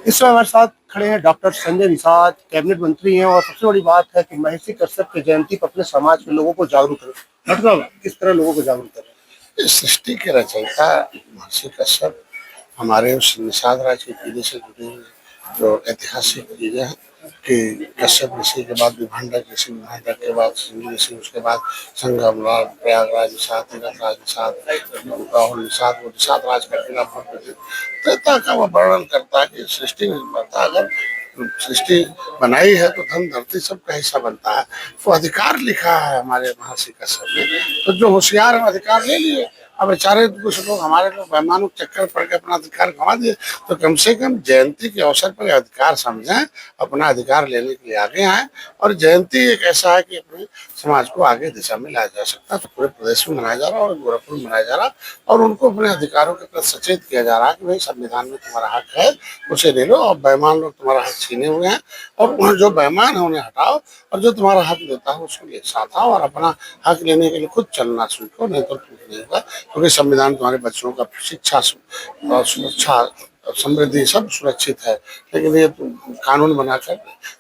इस समय हमारे साथ खड़े हैं डॉक्टर संजय निषाद, कैबिनेट मंत्री हैं और सबसे बड़ी बात है कि महर्षि कश्यप की जयंती पर अपने समाज के लोगों को जागरूक करें। डॉक्टर साहब किस तरह लोगों को जागरूक करें? इस सृष्टि के रचयिता महर्षि कश्यप हमारे उस निषाद राज की पीढ़ी से जुड़ी हुई जो ऐतिहासिक चीजें हैं कि कश्यप ऋषि के बाद विभंडक ऋषि, विभंडक के बाद सिंधु ऋषि, उसके बाद संगमराज, प्रयागराज निषाद, तीरथराज निषाद, राहुल निषाद, वो निषाद राज का टीला त्रेता का वह वर्णन करता है कि सृष्टि निर्माता अगर सृष्टि बनाई है तो धन धरती सबका हिस्सा बनता है। तो अधिकार लिखा है हमारे महर्षि कश्यप ने, तो जो होशियार है अधिकार ले लिए। अब बेचारे कुछ लोग हमारे लोग बेईमानों के चक्कर पड़ के अपना अधिकार गंवा दिए, तो कम से कम जयंती के अवसर पर अधिकार समझें, अपना अधिकार लेने के लिए आगे आए। और जयंती एक ऐसा है कि अपने समाज को आगे दिशा में लाया जा सकता है। तो पूरे प्रदेश में मनाया जा रहा है और गोरखपुर में मनाया जा रहा है, और उनको अपने अधिकारों के प्रति सचेत किया जा रहा है कि भाई संविधान में तुम्हारा हक है, उसे ले लो, और बेईमान लोग तुम्हारा हक छीने हुए हैं, और जो बेईमान है उन्हें हटाओ, और जो तुम्हारा हक देता है उसको ले साथ आओ, और अपना हक लेने के लिए खुद चलना सीखो, नहीं तो कुछ नहीं होगा। क्योंकि संविधान तुम्हारे बच्चों का शिक्षा और सुरक्षा, समृद्धि सब सुरक्षित है। लेकिन ये कानून बनाकर,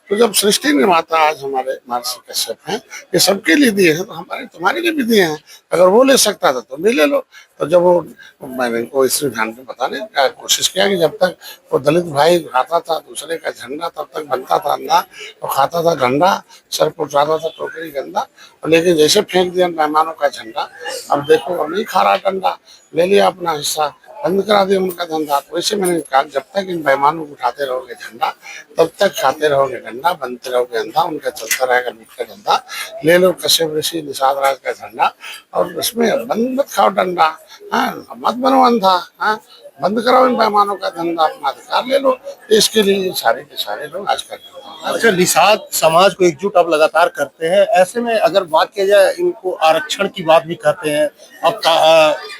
तो जब सृष्टि निर्माता आज हमारे महर्षि कश्यप हैं, ये सबके लिए दिए हैं, तो हमारे तुम्हारे लिए भी दिए हैं। अगर वो ले सकता था तो भी ले लो। तो जब वो मैंने इनको इस ध्यान में बताने का कोशिश किया कि जब तक वो दलित भाई खाता था दूसरे का झंडा, तब तक बनता था अंधा, और खाता था गंडा, सर पर उठाता था टोकरी गंदा। और लेकिन जैसे फेंक दिया मेहमानों का झंडा, अब देखो वो नहीं खा रहा डंडा, ले लिया अपना हिस्सा, बंद करा दिया उनका धंधा। तो वैसे मैंने कहा जब तक इन बेईमानों को उठाते रहोगे झंडा, तब तक खाते रहोगे गंडा, बनते रहोगे अंधा, उनका चलता रहेगा लूट का धंधा। ले लो कश्यप ऋषि निषाद राज का झंडा, और उसमें बंद मत खाओ डंडा, हाँ मत बनो अंधा, हाँ बंद कराओ इन बेईमानों का धंधा, अपना अधिकार ले लो। इसके लिए सारे के सारे लोग आज कर अच्छा, निषाद समाज को एकजुट अब लगातार करते हैं। ऐसे में अगर बात किया जाए, इनको आरक्षण की बात भी कहते हैं। अब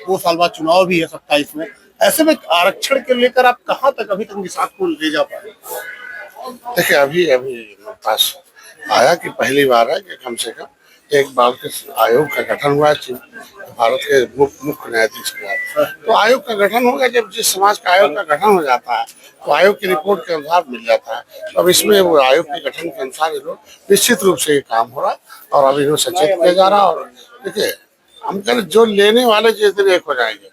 2 साल बाद चुनाव भी है 27 में। ऐसे में आरक्षण के लेकर आप कहाँ तक अभी तक निषाद को ले जा पाए? देखिए अभी अभी मेरे पास आया कि पहली बार है कि कम से कम एक बार के आयोग का गठन हुआ है भारत के मुख्य न्यायाधीश के बाद। तो आयोग का गठन हो गया, जब जिस समाज का आयोग का गठन हो जाता है तो आयोग की रिपोर्ट के अनुसार मिल जाता है। तो अब इसमें वो आयोग के गठन के अनुसार ये लोग निश्चित रूप से ये काम हो रहा, और अभी इन्हें सचेत किया जा रहा। और देखिए हम कह जो लेने वाले जिस दिन एक हो जाएंगे,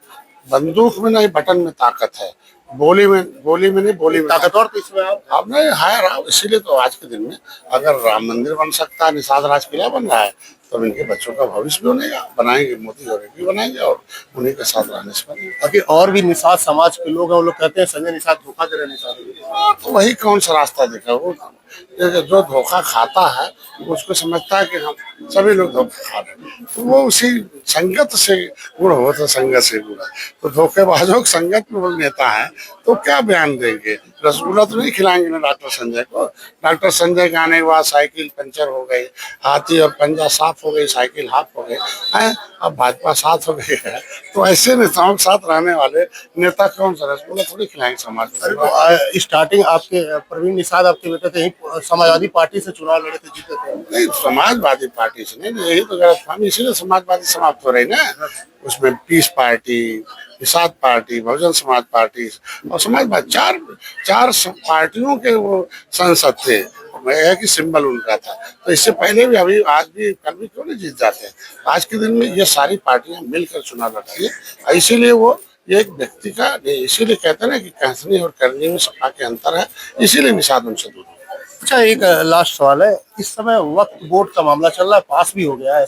बंदूक में नहीं बटन में ताकत है, बोली में नहीं बोली में ताकतवर तो इसमें आप नहीं हायर आओ। इसीलिए तो आज के दिन में अगर राम मंदिर बन सकता है, निषाद राज किला बन रहा है, तो इनके बच्चों का भविष्य भी बनेगा, बनाएंगे मोदी और भी बनाएंगे, और उन्हीं के साथ रहने से बनेगा। अभी और भी निषाद समाज के लोग हैं, वो लोग कहते हैं संजय निषाद धोखा दे रहे निषाद। तो वही कौन सा रास्ता दिखा वो, जो धोखा खाता है उसको समझता है कि हम सभी लोग धोखा खा रहे हैं, तो वो उसी संगत से गुण हो, तो संगत से गुण। तो धोखेबाजों की संगत में वो नेता है, तो क्या बयान देंगे? रसगुल्ला तो नहीं खिलाएंगे ना डॉक्टर संजय को। डॉक्टर संजय के आने के बाद साइकिल पंचर हो गई, हाथी और पंजा साफ हो गई, साइकिल हाफ हो गई है, अब भाजपा साथ हो गई है। तो ऐसे नेताओं के साथ रहने वाले नेता कौन सा रसगुल्ला थोड़ी खिलाएंगे समाज को। स्टार्टिंग आपके प्रवीण निषाद आपके बेटे थे, समाजवादी पार्टी से चुनाव लड़े थे, जीते थे। नहीं समाजवादी पार्टी से नहीं, यही तो गलत फहमी, इसीलिए समाजवादी समाप्त हो रही ना। उसमें piece party, Nishad party, Bahujan Samaj party और समाजवादी, चार चार पार्टियों के वो सांसद थे, है कि सिंबल उनका था। तो इससे पहले भी, अभी आज भी, कल भी क्यों नहीं जीत जाते हैं? आज के दिन में ये सारी पार्टियां मिलकर चुनाव लड़ती है, इसीलिए वो ये एक व्यक्ति का, इसीलिए कहते हैं ना कि कहनी और करनी में सपा के अंतर है, इसीलिए निषाद उनसे दूर। अच्छा, एक लास्ट सवाल है। इस समय वक्फ बोर्ड का मामला चल रहा है, पास भी हो गया है।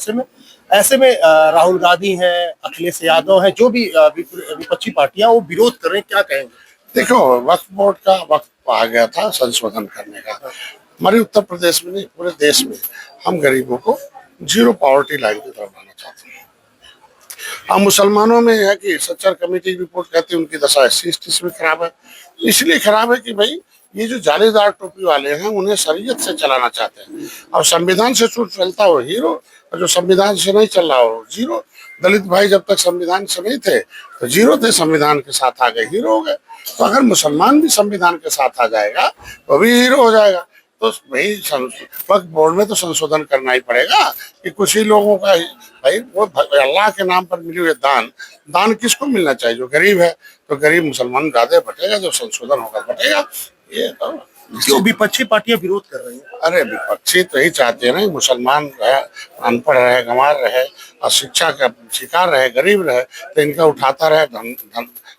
ऐसे में राहुल गांधी हैं, अखिलेश यादव हैं, जो भी विपक्षी पार्टियां वो विरोध कर रहे हैं, क्या कहेंगे? देखो वक्फ बोर्ड का वक्त आ गया था संशोधन करने का। हमारे उत्तर प्रदेश में नहीं, पूरे देश में हम गरीबों को जीरो पॉवर्टी लाइन की तरफ लाना चाहते हैं। हम मुसलमानों में है कि सच्चर कमेटी की रिपोर्ट कहती है उनकी दशा SC/ST में खराब है। इसलिए खराब है कि भाई ये जो जालीदार टोपी वाले हैं उन्हें शरीयत से चलाना चाहते हैं, और संविधान से चलता हो हीरो, और जो संविधान से नहीं चल रहा हो जीरो। दलित भाई जब तक संविधान से नहीं थे तो जीरो थे, संविधान के साथ आ गए हीरो हो गए। तो अगर मुसलमान भी संविधान के साथ आ जाएगा वो भी हीरो हो जाएगा। तो भाई वक्फ बोर्ड में तो संशोधन करना ही पड़ेगा कि कुछ ही लोगों का भाई वो अल्लाह के नाम पर मिले हुए दान, दान किसको मिलना चाहिए? जो गरीब है। तो गरीब मुसलमान ज्यादा बटेगा, जब संशोधन होगा बटेगा। ये तो क्यों विपक्षी पार्टियां विरोध कर रही हैं? अरे विपक्षी तो यही चाहते हैं ना कि मुसलमान रहे, अनपढ़ रहे, गंवार रहे और शिक्षा का शिकार रहे, गरीब रहे, तो इनका उठाता रहे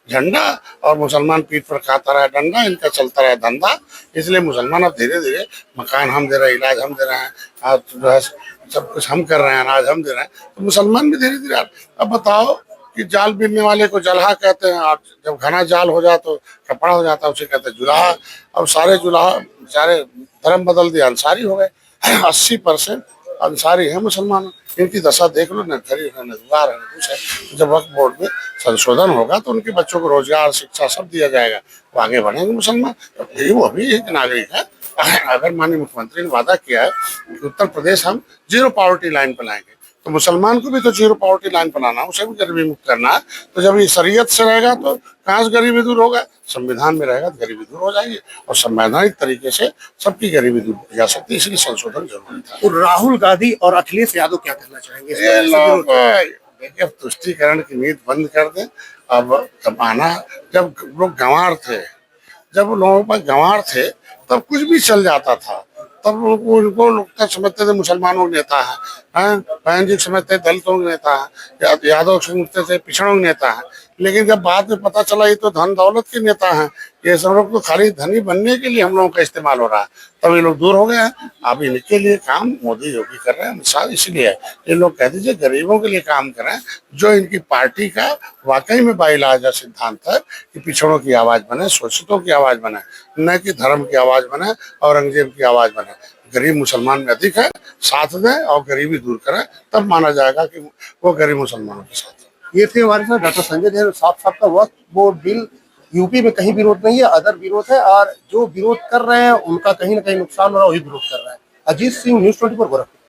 झंडा और मुसलमान पीठ पर खाता रहे डंडा, इनका चलता रहे धंधा। इसलिए मुसलमान अब धीरे धीरे मकान हम दे रहे हैं, इलाज हम दे रहे हैं, और जो है सब कुछ हम कर रहे हैं, अनाज हम दे रहे हैं, तो मुसलमान भी धीरे धीरे। अब बताओ कि जाल बीनने वाले को जलहा कहते हैं, और जब घना जाल हो जाए तो कपड़ा हो जाता है, उसे कहते हैं जुलाहा। अब सारे जुलाहा सारे धर्म बदल दिया, अंसारी हो गए। 80% अंसारी है मुसलमान। इनकी दशा देख लो, न गरीब है, न दुआर है, न कुछ है। जब वक्फ बोर्ड में संशोधन होगा तो उनके बच्चों को रोजगार, शिक्षा सब दिया जाएगा, वो आगे बढ़ेंगे मुसलमान। वो भी एक नागरिक है। अगर माननीय मुख्यमंत्री ने वादा किया है कि उत्तर प्रदेश हम जीरो पॉवर्टी लाइन पर लाएंगे, तो मुसलमान को भी तो जीरो पॉवर्टी लाइन बनाना, उसे भी गरीबी मुक्त करना है। तो जब ये शरीयत से रहेगा तो कहाँ से गरीबी दूर होगा? संविधान में रहेगा तो गरीबी दूर हो जाएगी, और संवैधानिक तरीके से सबकी गरीबी दूर की जा सकती है। इसलिए संशोधन जरूरी था। तो राहुल गांधी और अखिलेश यादव क्या कहना चाहेंगे इस ये वजह से लोग विरोध? देखिए, अब तुष्टीकरण की नीति बंद कर दें। अब जमाना जब लोग गंवार थे, जब लोगों पर गंवार थे, तब कुछ भी चल जाता था। तब उनको लोग तो समझते थे मुसलमानों के नेता हैं, बहन जी समझते दलितों के नेता हैं, यादव समझते थे पिछड़ों के नेता हैं। लेकिन जब बाद में पता चला ये तो धन दौलत के नेता हैं, ये सब लोग तो खाली धनी बनने के लिए हम लोगों का इस्तेमाल हो रहा है, तब ये लोग दूर हो गए हैं। अब इनके लिए काम मोदी योगी कर रहे हैं, मिसाल इसलिए है। ये लोग कह दीजिए गरीबों के लिए काम कर रहे हैं, जो इनकी पार्टी का वाकई में बाइलाजा सिद्धांत है कि पिछड़ों की आवाज बने, शोषितों की आवाज बने, न कि धर्म की आवाज बने, औरंगजेब की आवाज बने। गरीब मुसलमान में अधिक है, साथ दें और गरीबी दूर करें, तब माना जाएगा कि वो गरीब मुसलमानों के साथ है। ये थे हमारे साथ डॉक्टर संजय झा। साफ साफ का वक्फ बोर्ड बिल यूपी में कहीं विरोध नहीं है, अदर विरोध है, और जो विरोध कर रहे हैं उनका कहीं ना कहीं नुकसान हो रहा है, वही विरोध कर रहा है। अजीत सिंह, न्यूज़ 24 गोरखपुर।